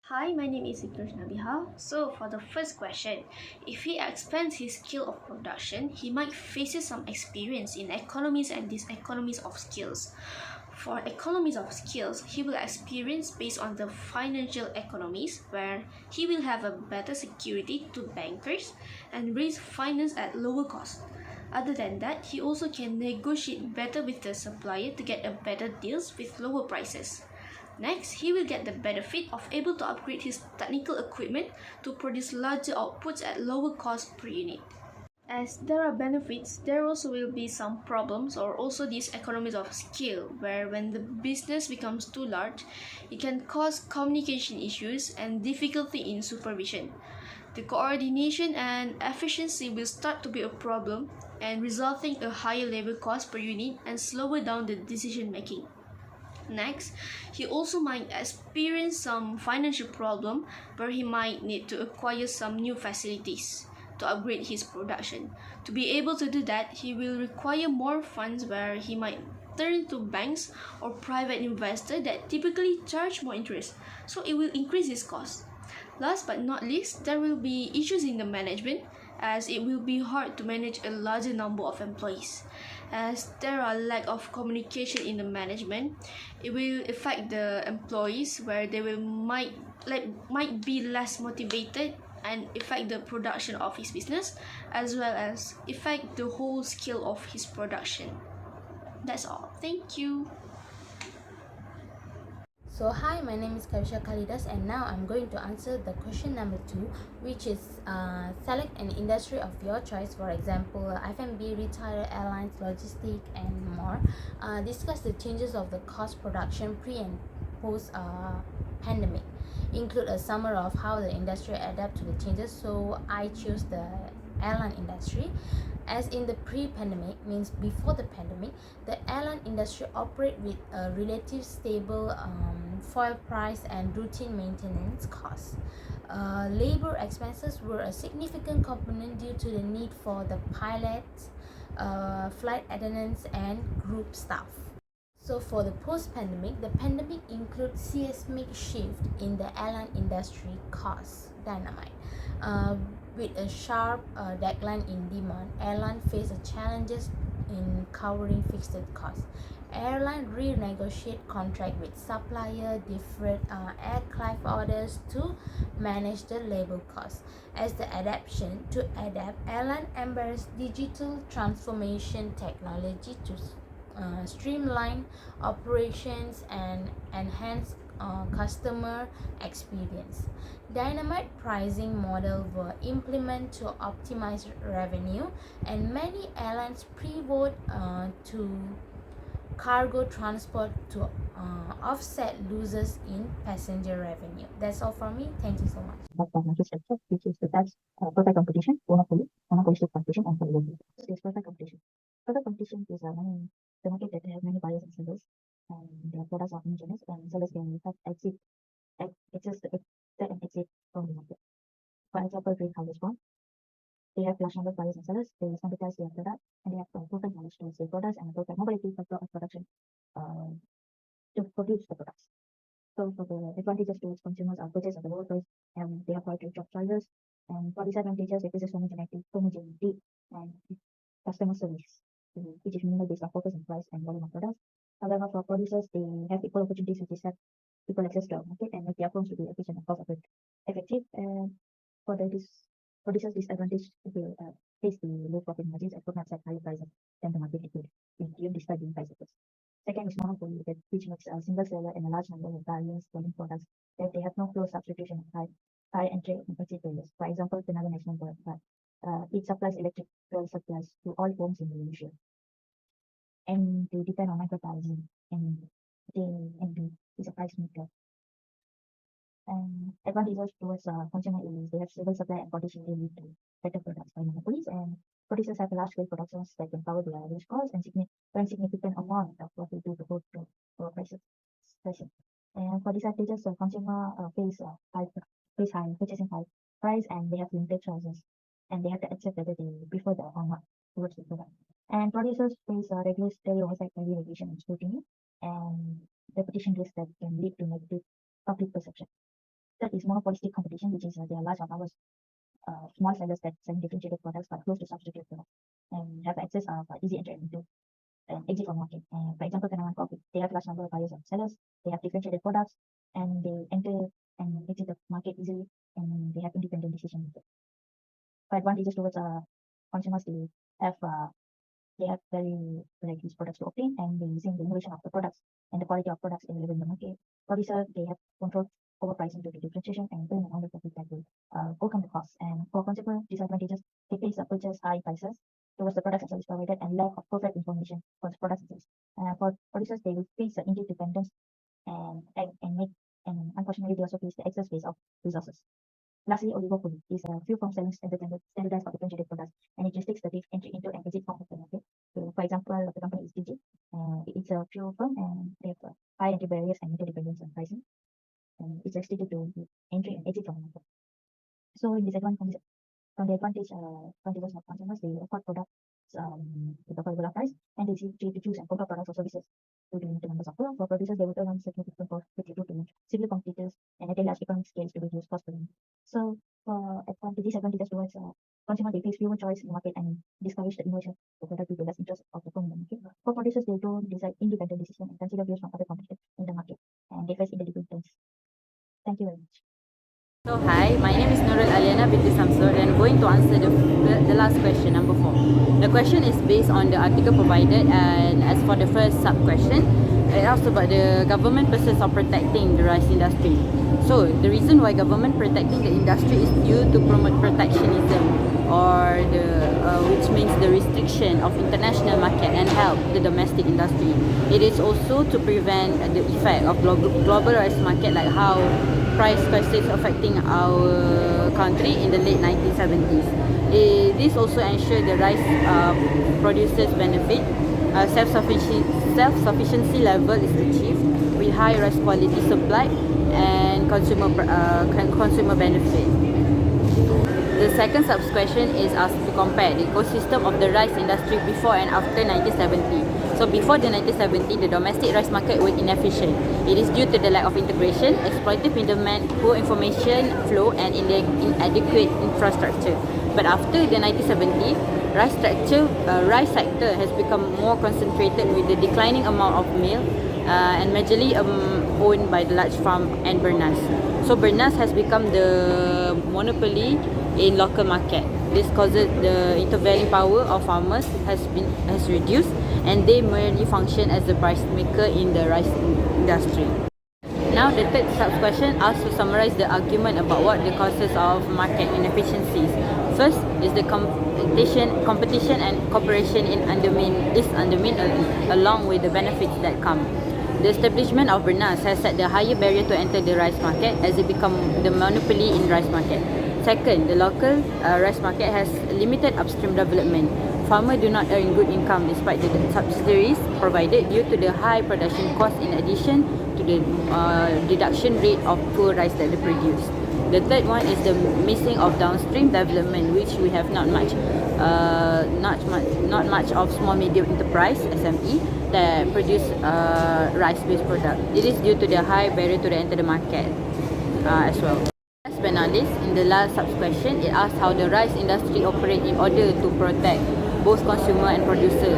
Hi, my name is Nabiha. So, for the first question, if he expands his scale of production, he might face some experience in economies and diseconomies of skills. For economies of skills, he will experience based on the financial economies where he will have a better security to bankers and raise finance at lower cost. Other than that, he also can negotiate better with the supplier to get a better deals with lower prices. Next, he will get the benefit of able to upgrade his technical equipment to produce larger outputs at lower cost per unit. As there are benefits, there also will be some problems or also these economies of scale where when the business becomes too large, it can cause communication issues and difficulty in supervision. The coordination and efficiency will start to be a problem and resulting a higher labor cost per unit and slower down the decision making. Next, he also might experience some financial problem where he might need to acquire some new facilities to upgrade his production. To be able to do that, he will require more funds where he might turn to banks or private investors that typically charge more interest. So it will increase his cost. Last but not least, there will be issues in the management as it will be hard to manage a larger number of employees. As there are lack of communication in the management, it will affect the employees where they will might be less motivated and affect the production of his business as well as affect the whole scale of his production. That's all. Thank you. So hi, my name is Kavisha Kalidas and now I'm going to answer the question number 2, which is select an industry of your choice, for example F&B, retail, airlines, logistics and more. Discuss the changes of the cost production pre and post pandemic. Include a summary of how the industry adapt to the changes. So I choose the airline industry. As in the pre-pandemic, means before the pandemic, the airline industry operate with a relative stable fuel price and routine maintenance costs. Labor expenses were a significant component due to the need for the pilots, flight attendants and group staff. So for the post-pandemic, the pandemic includes seismic shift in the airline industry cost dynamite. With a sharp decline in demand, airline face challenges in covering fixed costs. Airline renegotiate contract with supplier, different aircraft orders to manage the labor costs. As the adaptation to adapt, airline embrace digital transformation technology to streamline operations and enhance customer experience. Dynamite pricing model were implemented to optimize revenue, and many airlines pivot to cargo transport to offset losses in passenger revenue. That's all from me. Thank you so much. But financial structure, which is the types perfect competition, monopolistic competition, and oligopoly. This is perfect competition. Perfect competition is the market that has many buyers and sellers, and their products are homogeneous, and sellers can have access to and exit from the market. For example, greenhouse one, they have large number of buyers and sellers, they standardize their product, and they have perfect knowledge to sell products and perfect mobility for production to produce the products. So for the advantages towards consumers are purchase at the lower price, and they have wide range of choices. And for disadvantages, it is homogeneity and customer service, which is minimal based on focus on price and volume of products. However, for producers, they have equal opportunities which is have equal access to our market and make their firms to be efficient and cost effective. And for the producers, disadvantage will face the low profit margins and could not set higher prices than the market could, even despite being price effects. Second is monopoly, which makes a single seller and a large number of buyers selling products that they have no close substitution of high entry and exit barriers. For example, Tenaga Nasional Board, it supplies electrical supplies to all homes in Indonesia. And they depend on micropricing and is a price maker. And advantages towards consumer is they have stable supply and condition they lead to better products by monopolies, and producers have large scale productions that can cover their average cost and significant amount of what they do to go to lower prices. And for disadvantages, consumer face high purchasing high price, and they have limited choices, and they have to accept whether they prefer the or not towards the product. And producers face regulatory oversight, regulation and scrutiny, and repetition risks that can lead to negative public perception. Third is monopolistic competition, which is there are large numbers small sellers that sell differentiated products but close to substitute products and have access of easy entry into and exit from market. For example, Kanaman Coffee, they have large number of buyers and sellers, they have differentiated products, and they enter and exit the market easily, and they have independent decision making. For advantages towards consumers, they have very like these products to obtain, and they using the innovation of the products and the quality of products available in the market. Producer, they have control over pricing due to differentiation and earn an amount of profit that will overcome the costs. And for consumer disadvantages, they face or purchase high prices towards the products and service provided and lack of perfect information for the products and service. For producers, they will face the interdependence and unfortunately they also face the excess waste of resources. Lastly, oligopoly is a few firms selling standardized or differentiated products, and it restricts the entry into and exit from the market. So, for example, the company is DG. It's a few firm and they have high entry barriers and interdependence on pricing. And it's restricted to entry and exit from the market. So, in this advantage, from the advantages of consumers, they afford products with a affordable price, and they see to choose and compare products or services due to limited numbers of firms. For producers, they would earn significant profit due to severe competitors and at a large economic scales to reduce cost per unit. So, for disadvantages towards consumers, they face fewer choice in the market and discourage the innovation of product due to less interest of the firm in the market. For producers, they don't decide independent decision and consider views from other competitors in the market, and they face interdependence. Thank you very much. So hi, my name is Nurul Aliana binti Samsur and I'm going to answer the last question, number 4. The question is based on the article provided, and as for the first sub-question, it asks about the government purpose of protecting the rice industry. So the reason why government protecting the industry is due to promote protectionism, or which means the restriction of international market and help the domestic industry. It is also to prevent the effect of global rice market, like how price crisis affecting our country in the late 1970s. This also ensures the rice producers benefit. Self-sufficiency level is achieved with high rice quality supply and consumer benefit. The second sub-question is asked to compare the ecosystem of the rice industry before and after 1970. So before the 1970, the domestic rice market was inefficient. It is due to the lack of integration, exploitative middlemen, poor information flow, and inadequate infrastructure. But after the 1970, rice sector has become more concentrated with the declining amount of meal and majorly owned by the large farm and Bernas. So Bernas has become the monopoly in local market. This causes the intervening power of farmers has reduced, and they merely function as the price maker in the rice industry. Now the third sub-question asks to summarize the argument about what the causes of market inefficiencies. First is the competition and cooperation is undermined along with the benefits that come. The establishment of Bernas has set the higher barrier to enter the rice market as it become the monopoly in rice market. Second, the local rice market has limited upstream development. Farmers do not earn good income despite the subsidies provided due to the high production cost in addition to the deduction rate of poor rice that they produce. The third one is the missing of downstream development, which we have not much of small medium enterprise (SME) that produce rice-based product. It is due to the high barrier to enter the market as well. Last but not least, in the last sub-question, it asks how the rice industry operate in order to protect both consumer and producer.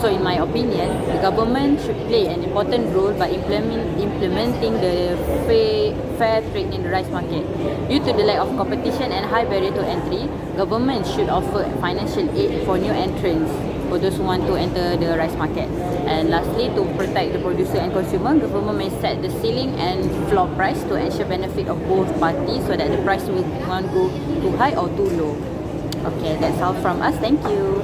So in my opinion, the government should play an important role by implementing the fair trade in the rice market. Due to the lack of competition and high barrier to entry, government should offer financial aid for new entrants, for those who want to enter the rice market. And lastly, to protect the producer and consumer, government may set the ceiling and floor price to ensure benefit of both parties so that the price will not go too high or too low. Okay, that's all from us. Thank you.